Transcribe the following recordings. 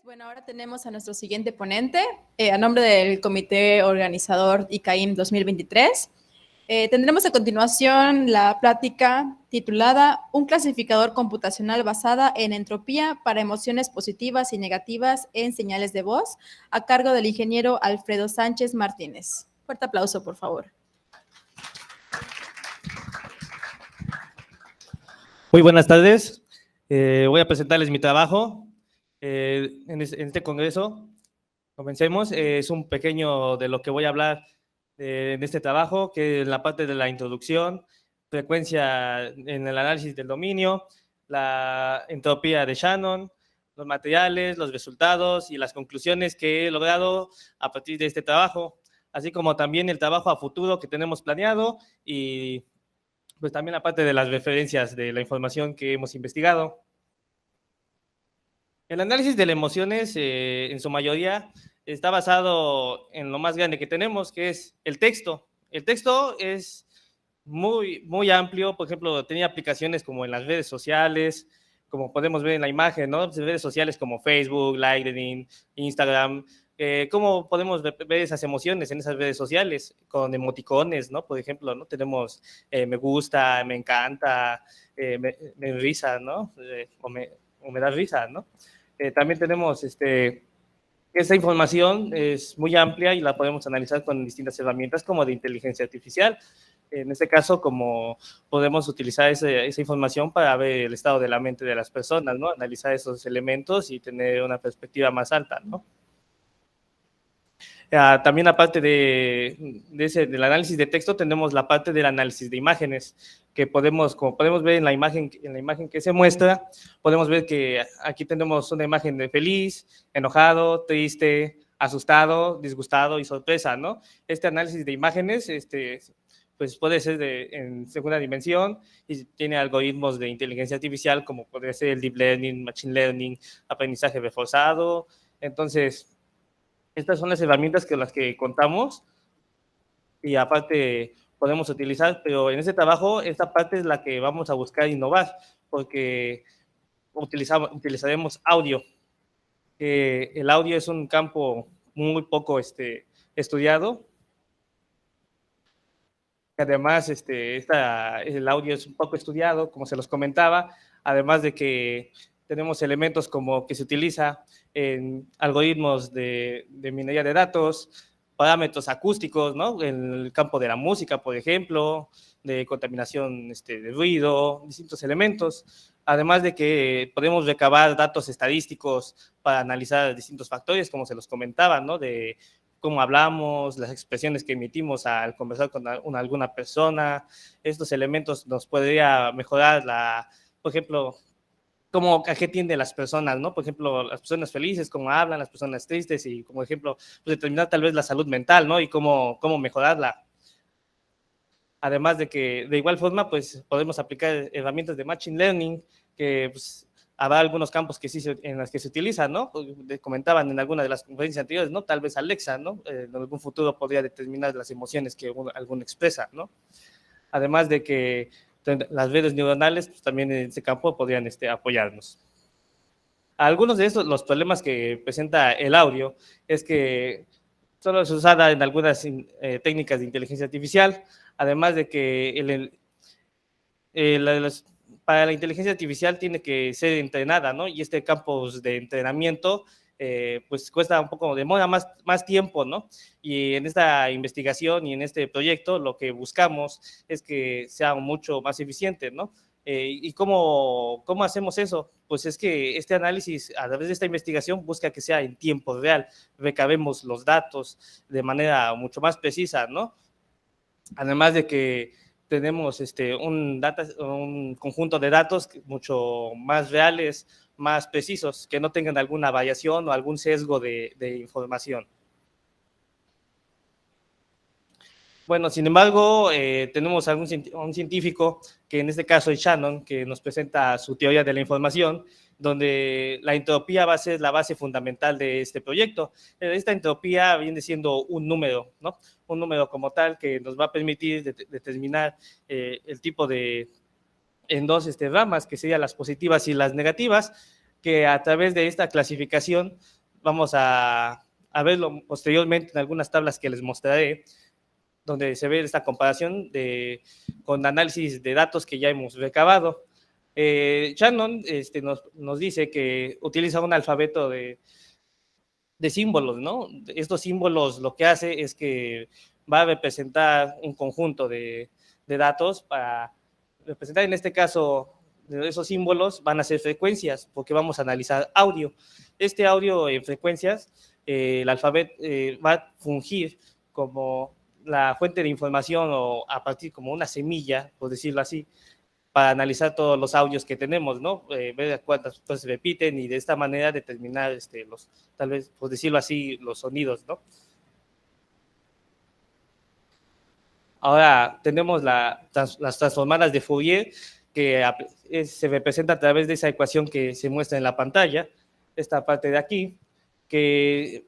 Bueno, ahora tenemos a nuestro siguiente ponente, a nombre del Comité Organizador ICAIM 2023. Tendremos a continuación la plática titulada Un clasificador computacional basada en entropía para emociones positivas y negativas en señales de voz, a cargo del ingeniero Alfredo Sánchez Martínez. Fuerte aplauso, por favor. Muy buenas tardes. Voy a presentarles mi trabajo en este congreso. Comencemos. Es un pequeño de lo que voy a hablar en este trabajo, que es la parte de la introducción, frecuencia en el análisis del dominio, la entropía de Shannon, los materiales, los resultados y las conclusiones que he logrado a partir de este trabajo, así como también el trabajo a futuro que tenemos planeado y pues también aparte de las referencias de la información que hemos investigado. El análisis de las emociones, en su mayoría, está basado en lo más grande que tenemos, que es el texto. El texto es muy amplio, por ejemplo, tenía aplicaciones como en las redes sociales, como podemos ver en la imagen, ¿no? Redes sociales como Facebook, LinkedIn, Instagram. ¿Cómo podemos ver esas emociones en esas redes sociales? Con emoticones, ¿no? Por ejemplo, ¿no? Tenemos me gusta, me encanta, me risa, ¿no? O me da risa, ¿no? También tenemos esa información es muy amplia y la podemos analizar con distintas herramientas como de inteligencia artificial. En este caso, como podemos utilizar esa información para ver el estado de la mente de las personas, ¿no? Analizar esos elementos y tener una perspectiva más alta, ¿no? También aparte del análisis de texto, tenemos la parte del análisis de imágenes, que como podemos ver en la imagen que se muestra, podemos ver que aquí tenemos una imagen de feliz, enojado, triste, asustado, disgustado y sorpresa, ¿no? Este análisis de imágenes, pues puede ser en segunda dimensión y tiene algoritmos de inteligencia artificial como puede ser el deep learning, machine learning, aprendizaje reforzado. Entonces, estas son las herramientas con las que contamos y aparte podemos utilizar, pero en este trabajo esta parte es la que vamos a buscar innovar porque utilizaremos audio. El audio es un campo muy poco estudiado. Además, el audio es un poco estudiado, como se los comentaba, además de que tenemos elementos como que se utiliza en algoritmos de minería de datos, parámetros acústicos, ¿no? En el campo de la música, por ejemplo, de contaminación de ruido, distintos elementos, además de que podemos recabar datos estadísticos para analizar distintos factores, como se los comentaba, ¿no? De cómo hablamos, las expresiones que emitimos al conversar con alguna persona. Estos elementos nos podría mejorar por ejemplo, a qué tienden las personas, ¿no? Por ejemplo, las personas felices, cómo hablan, las personas tristes y, como ejemplo, pues determinar tal vez la salud mental, ¿no? Y cómo mejorarla. Además de que, de igual forma, pues podemos aplicar herramientas de machine learning que, pues, habrá algunos campos que en los que se utilizan, ¿no? Comentaban en alguna de las conferencias anteriores, ¿no? Tal vez Alexa, ¿no? En algún futuro podría determinar las emociones que alguno expresa, ¿no? Además de que las redes neuronales, pues, también en ese campo podrían apoyarnos. Algunos de estos, los problemas que presenta el audio, es que solo es usada en algunas técnicas de inteligencia artificial, además de que para la inteligencia artificial tiene que ser entrenada, ¿no? Y campos de entrenamiento, pues cuesta un poco, demora más tiempo, ¿no? Y en esta investigación y en este proyecto lo que buscamos es que sea mucho más eficiente, ¿no? ¿Y cómo hacemos eso? Pues es que este análisis, a través de esta investigación, busca que sea en tiempo real, recabemos los datos de manera mucho más precisa, ¿no? Además de que tenemos un conjunto de datos mucho más reales, más precisos, que no tengan alguna variación o algún sesgo de información. Bueno, sin embargo, tenemos un científico, que en este caso es Shannon, que nos presenta su teoría de la información, donde la entropía va a ser la base fundamental de este proyecto. Esta entropía viene siendo un número, ¿no? Un número como tal que nos va a permitir determinar el tipo en dos ramas, que serían las positivas y las negativas. que a través de esta clasificación vamos a verlo posteriormente en algunas tablas que les mostraré, donde se ve esta comparación con análisis de datos que ya hemos recabado. Shannon nos dice que utiliza un alfabeto de símbolos, ¿no? Estos símbolos lo que hace es que va a representar un conjunto de datos. Para representar, en este caso, esos símbolos van a ser frecuencias, porque vamos a analizar audio. Este audio en frecuencias, el alfabeto va a fungir como la fuente de información, o a partir como una semilla, por decirlo así, para analizar todos los audios que tenemos, ¿no? Ver cuántas cosas se repiten y de esta manera determinar tal vez, por decirlo así, los sonidos, ¿no? Ahora tenemos las transformadas de Fourier, que se representa a través de esa ecuación que se muestra en la pantalla, esta parte de aquí, que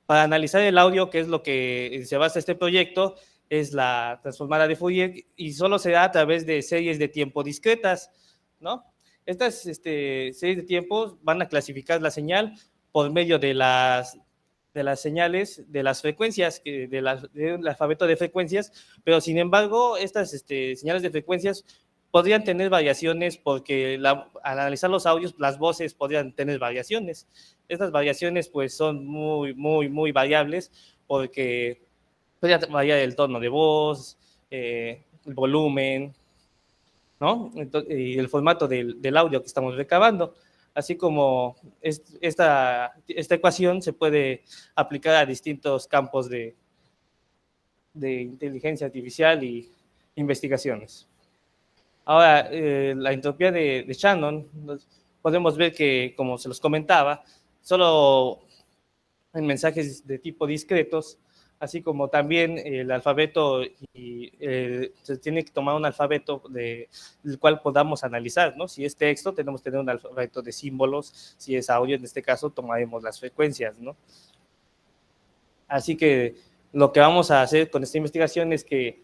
para analizar el audio, que es lo que se basa este proyecto, es la transformada de Fourier, y solo se da a través de series de tiempo discretas, ¿no? Estas series de tiempo van a clasificar la señal por medio de las señales, de las frecuencias, del alfabeto de frecuencias, pero sin embargo, estas señales de frecuencias podrían tener variaciones, porque al analizar los audios, las voces podrían tener variaciones. Estas variaciones pues son muy variables, porque podría variar el tono de voz, el volumen, ¿no? Entonces, y el formato del audio que estamos recabando. Así como esta ecuación se puede aplicar a distintos campos de inteligencia artificial y investigaciones. Ahora, la entropía de Shannon, podemos ver que, como se los comentaba, solo en mensajes de tipo discretos, así como también el alfabeto, y se tiene que tomar un alfabeto del cual podamos analizar, ¿no? Si es texto, tenemos que tener un alfabeto de símbolos; si es audio, en este caso, tomaremos las frecuencias, ¿no? Así que lo que vamos a hacer con esta investigación es que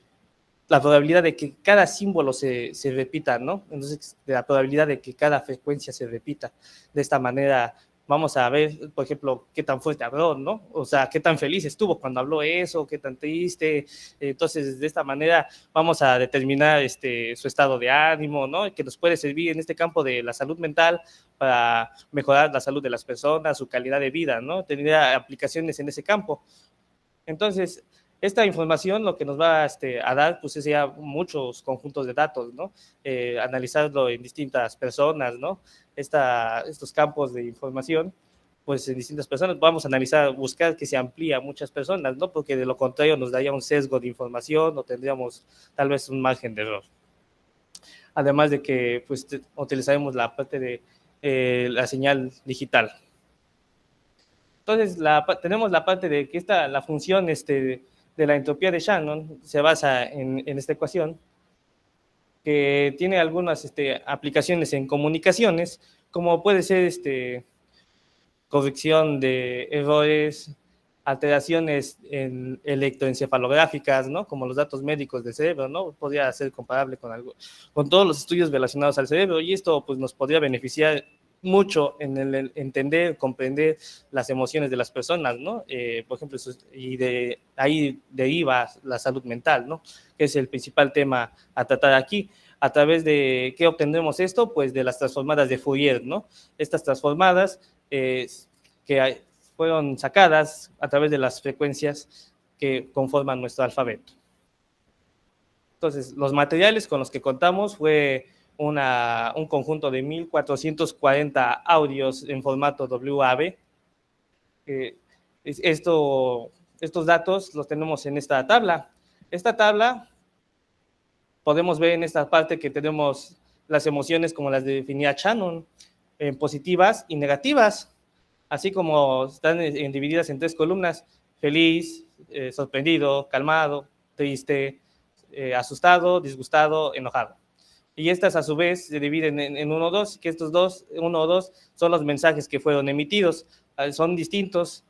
la probabilidad de que cada símbolo se repita, ¿no? Entonces, la probabilidad de que cada frecuencia se repita. De esta manera vamos a ver, por ejemplo, qué tan fuerte habló, ¿no? O sea, qué tan feliz estuvo cuando habló eso, qué tan triste. Entonces, de esta manera vamos a determinar su estado de ánimo, ¿no? Que nos puede servir en este campo de la salud mental para mejorar la salud de las personas, su calidad de vida, ¿no? Tendría aplicaciones en ese campo. Entonces, esta información lo que nos va a dar, pues, es ya muchos conjuntos de datos, ¿no? Analizarlo en distintas personas, ¿no? Estos campos de información, pues en distintas personas vamos a analizar, buscar que se amplíe a muchas personas, ¿no? Porque de lo contrario nos daría un sesgo de información, o tendríamos tal vez un margen de error. Además de que, pues, utilizaremos la parte de la señal digital. Entonces, tenemos la parte de que la función de la entropía de Shannon se basa en esta ecuación, que tiene algunas aplicaciones en comunicaciones, como puede ser corrección de errores, alteraciones electroencefalográficas, ¿no? Como los datos médicos del cerebro, ¿no? Podría ser comparable con todos los estudios relacionados al cerebro, y esto pues nos podría beneficiar mucho en el entender, comprender las emociones de las personas, ¿no? Por ejemplo, y de ahí deriva la salud mental, ¿no? Que es el principal tema a tratar aquí. ¿A través de qué obtendremos esto? Pues de las transformadas de Fourier, ¿no? Estas transformadas que fueron sacadas a través de las frecuencias que conforman nuestro alfabeto. Entonces, los materiales con los que contamos fue un conjunto de 1440 audios en formato WAV. Estos datos los tenemos en esta tabla. Esta tabla, podemos ver en esta parte que tenemos las emociones como las definía Shannon, positivas y negativas, así como están divididas en 3 columnas: feliz, sorprendido, calmado, triste, asustado, disgustado, enojado. Y estas a su vez se dividen en 1 o 2, que estos 1 o 2 son los mensajes que fueron emitidos. Son distintos,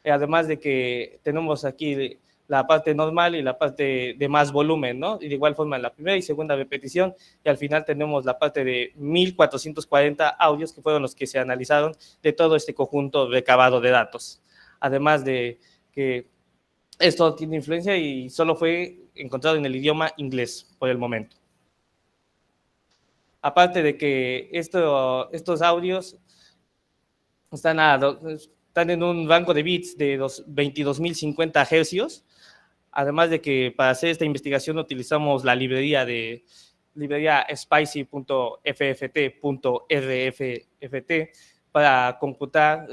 además de que tenemos aquí la parte normal y la parte de más volumen, ¿no? Y de igual forma en la primera y segunda repetición, y al final tenemos la parte de 1440 audios que fueron los que se analizaron de todo este conjunto recabado de datos. Además de que esto tiene influencia y solo fue encontrado en el idioma inglés por el momento. Aparte de que estos audios están en un rango de bits de 22.050 hercios, además de que para hacer esta investigación utilizamos la librería spicy.fft.rfft para computar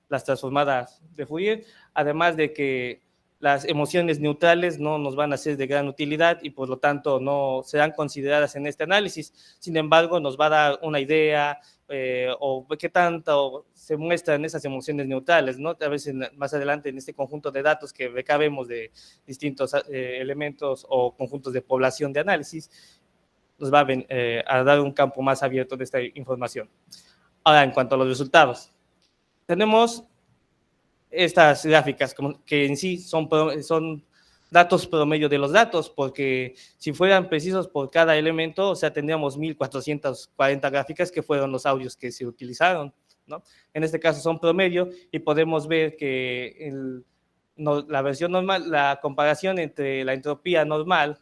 las transformadas de Fourier, además de que las emociones neutrales no nos van a ser de gran utilidad y por lo tanto no serán consideradas en este análisis. Sin embargo, nos va a dar una idea o qué tanto se muestran esas emociones neutrales, ¿no? A veces más adelante en este conjunto de datos que recabemos de distintos elementos o conjuntos de población de análisis, nos va a dar un campo más abierto de esta información. Ahora, en cuanto a los resultados, tenemos estas gráficas que en sí son datos promedio de los datos, porque si fueran precisos por cada elemento, o sea, tendríamos 1440 gráficas que fueron los audios que se utilizaron, ¿no? En este caso son promedio y podemos ver que la versión normal, la comparación entre la entropía normal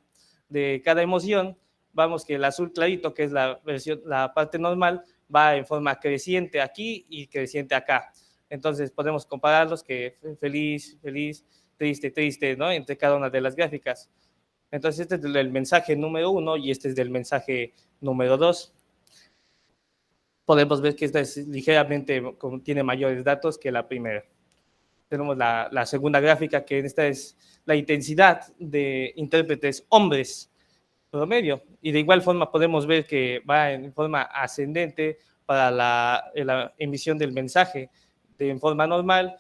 de cada emoción, vamos que el azul clarito, que es la parte normal, va en forma creciente aquí y creciente acá. Entonces podemos compararlos que feliz, feliz, triste, triste, ¿no? Entre cada una de las gráficas. Entonces este es del mensaje número 1 y este es del mensaje número 2. Podemos ver que esta es ligeramente, tiene mayores datos que la primera. Tenemos la segunda gráfica, que esta es la intensidad de intérpretes hombres promedio. Y de igual forma podemos ver que va en forma ascendente para la emisión del mensaje en forma normal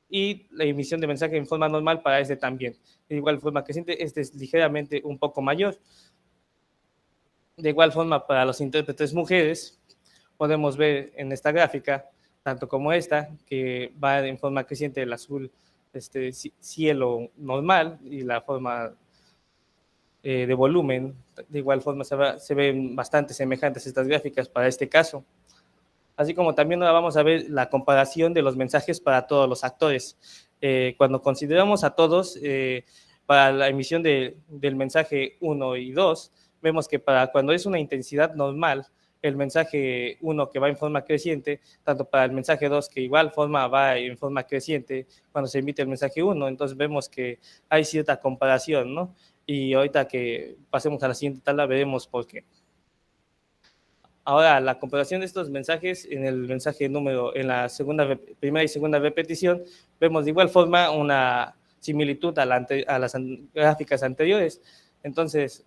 y la emisión de mensaje en forma normal para este también. De igual forma creciente, este es ligeramente un poco mayor. De igual forma para los intérpretes mujeres, podemos ver en esta gráfica, tanto como esta, que va en forma creciente el azul cielo normal y la forma de volumen. De igual forma se ven bastante semejantes estas gráficas para este caso. Así como también ahora vamos a ver la comparación de los mensajes para todos los actores. Cuando consideramos a todos, para la emisión del mensaje 1 y 2, vemos que para cuando es una intensidad normal, el mensaje 1 que va en forma creciente, tanto para el mensaje 2 que igual forma va en forma creciente cuando se emite el mensaje 1, entonces vemos que hay cierta comparación, ¿no? Y ahorita que pasemos a la siguiente tabla veremos por qué. Ahora, la comparación de estos mensajes en el mensaje número, en la primera y segunda repetición, vemos de igual forma una similitud a las gráficas anteriores. Entonces,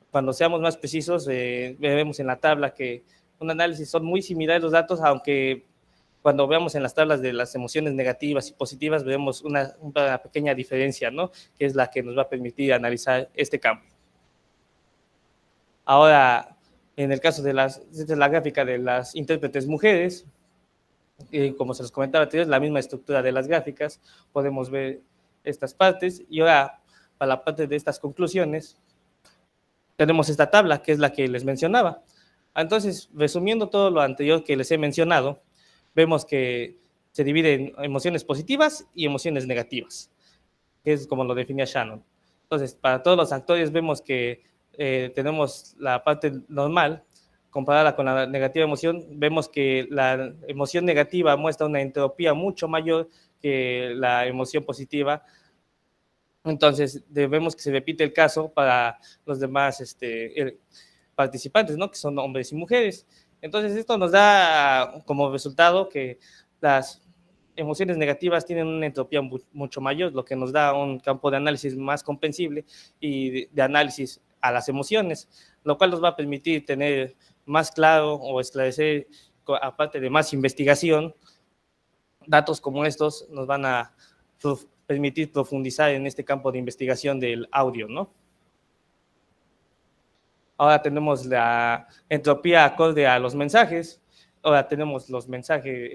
cuando seamos más precisos, veremos en la tabla que un análisis son muy similares los datos, aunque cuando veamos en las tablas de las emociones negativas y positivas, veremos una pequeña diferencia, ¿no? Que es la que nos va a permitir analizar este campo. Ahora, en el caso esta es la gráfica de las intérpretes mujeres, como se los comentaba anterior, la misma estructura de las gráficas, podemos ver estas partes, y ahora para la parte de estas conclusiones, tenemos esta tabla, que es la que les mencionaba. Entonces, resumiendo todo lo anterior que les he mencionado, vemos que se divide en emociones positivas y emociones negativas, que es como lo definía Shannon. Entonces, para todos los actores vemos que tenemos la parte normal comparada con la negativa emoción, vemos que la emoción negativa muestra una entropía mucho mayor que la emoción positiva. Entonces, vemos que se repite el caso para los demás participantes, ¿no? Que son hombres y mujeres. Entonces, esto nos da como resultado que las emociones negativas tienen una entropía mucho mayor, lo que nos da un campo de análisis más comprensible y de análisis a las emociones, lo cual nos va a permitir tener más claro o esclarecer, aparte de más investigación, datos como estos nos van a permitir profundizar en este campo de investigación del audio, ¿no? Ahora tenemos la entropía acorde a los mensajes. Ahora tenemos el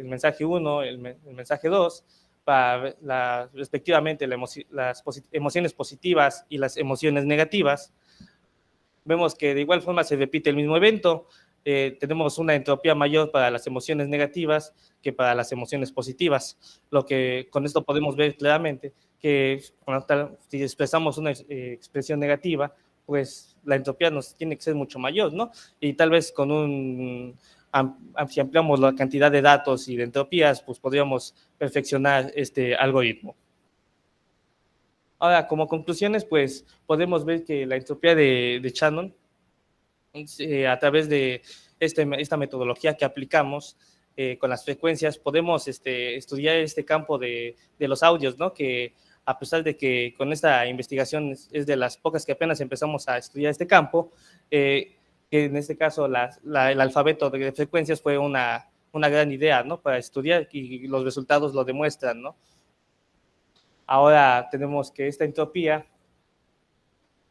mensaje 1, el mensaje 2. para respectivamente las emociones positivas y las emociones negativas, vemos que de igual forma se repite el mismo evento. Tenemos una entropía mayor para las emociones negativas que para las emociones positivas, lo que con esto podemos ver claramente que si expresamos una expresión negativa, pues la entropía nos tiene que ser mucho mayor, ¿no? Y tal vez si ampliamos la cantidad de datos y de entropías, pues podríamos perfeccionar este algoritmo. Ahora, como conclusiones, pues podemos ver que la entropía de Shannon, a través de esta metodología que aplicamos con las frecuencias, podemos estudiar este campo de los audios, ¿no? Que a pesar de que con esta investigación es de las pocas que apenas empezamos a estudiar este campo, que en este caso el alfabeto de frecuencias fue una gran idea, ¿no? Para estudiar, y los resultados lo demuestran, ¿no? Ahora tenemos que esta entropía,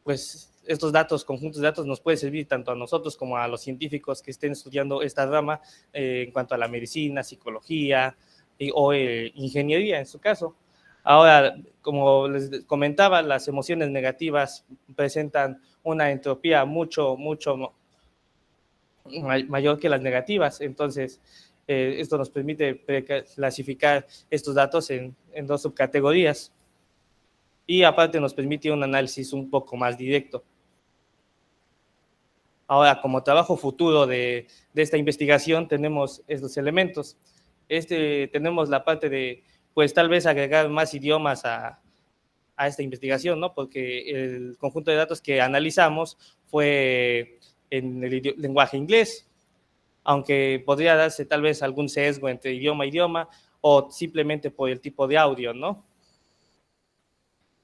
pues estos datos, conjuntos de datos, nos puede servir tanto a nosotros como a los científicos que estén estudiando esta rama en cuanto a la medicina, psicología o ingeniería en su caso. Ahora, como les comentaba, las emociones negativas presentan una entropía mucho mayor que las negativas. Entonces, esto nos permite clasificar estos datos en dos subcategorías. Y aparte nos permite un análisis un poco más directo. Ahora, como trabajo futuro de esta investigación, tenemos estos elementos. Tenemos la parte de, pues tal vez agregar más idiomas a esta investigación, ¿no? Porque el conjunto de datos que analizamos fue en el lenguaje inglés, aunque podría darse tal vez algún sesgo entre idioma e idioma, o simplemente por el tipo de audio, ¿no?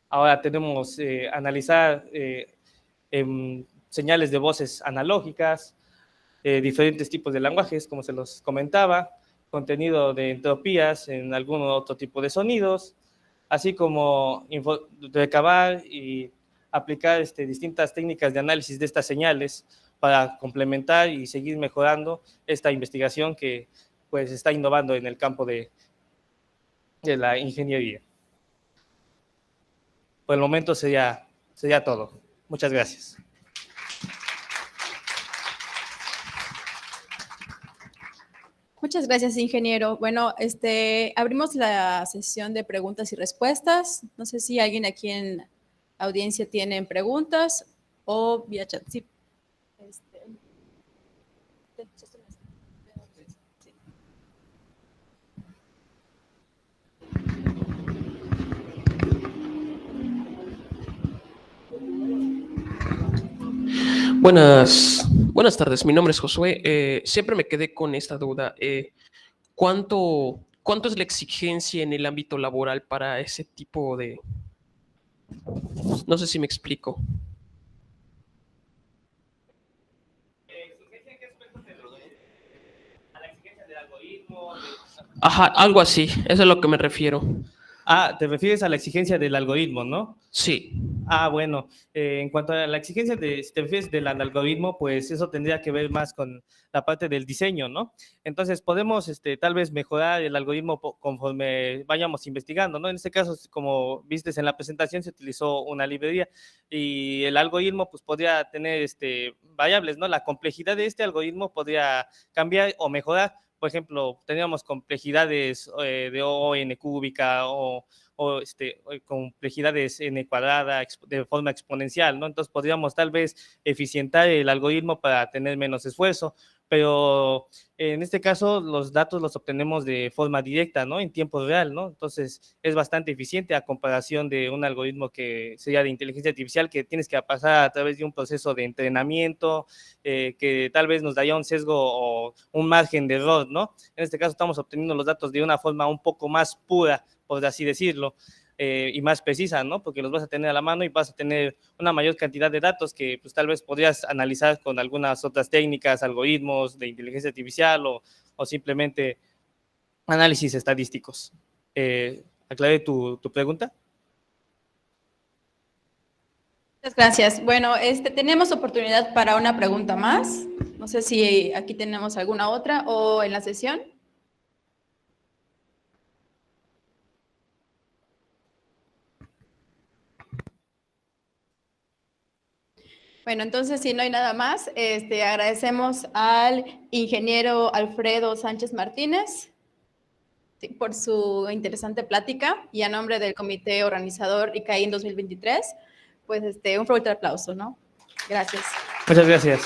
Ahora tenemos analizar señales de voces analógicas, diferentes tipos de lenguajes, como se los comentaba, contenido de entropías en algún otro tipo de sonidos, así como recabar y aplicar distintas técnicas de análisis de estas señales para complementar y seguir mejorando esta investigación que pues está innovando en el campo de la ingeniería. Por el momento sería todo. Muchas gracias. Muchas gracias, ingeniero. Bueno, abrimos la sesión de preguntas y respuestas. No sé si alguien aquí en audiencia tiene preguntas o vía chat. Sí. Buenas tardes, mi nombre es Josué. Siempre me quedé con esta duda. ¿Cuánto es la exigencia en el ámbito laboral para ese tipo de...? No sé si me explico. ¿A la exigencia del algoritmo? Ajá, algo así, eso es a lo que me refiero. Ah, te refieres a la exigencia del algoritmo, ¿no? Sí. Ah, bueno, en cuanto a la exigencia si te refieres del algoritmo, pues eso tendría que ver más con la parte del diseño, ¿no? Entonces podemos tal vez mejorar el algoritmo conforme vayamos investigando, ¿no? En este caso, como vistes en la presentación, se utilizó una librería y el algoritmo pues podría tener variables, ¿no? La complejidad de este algoritmo podría cambiar o mejorar. Por ejemplo, teníamos complejidades de O en cúbica o complejidades n cuadrada de forma exponencial, ¿no? Entonces podríamos tal vez eficientar el algoritmo para tener menos esfuerzo, pero en este caso los datos los obtenemos de forma directa, ¿no? En tiempo real, ¿no? Entonces es bastante eficiente a comparación de un algoritmo que sería de inteligencia artificial que tienes que pasar a través de un proceso de entrenamiento que tal vez nos daría un sesgo o un margen de error, ¿no? En este caso estamos obteniendo los datos de una forma un poco más pura, por así decirlo, y más precisa, ¿no? Porque los vas a tener a la mano y vas a tener una mayor cantidad de datos que pues tal vez podrías analizar con algunas otras técnicas, algoritmos de inteligencia artificial o simplemente análisis estadísticos. ¿Aclaré tu pregunta? Muchas gracias. Bueno, tenemos oportunidad para una pregunta más. No sé si aquí tenemos alguna otra o en la sesión. Bueno, entonces, si no hay nada más, agradecemos al ingeniero Alfredo Sánchez Martínez por su interesante plática y a nombre del comité organizador ICAIN 2023, pues un fuerte aplauso, ¿no? Gracias. Muchas gracias.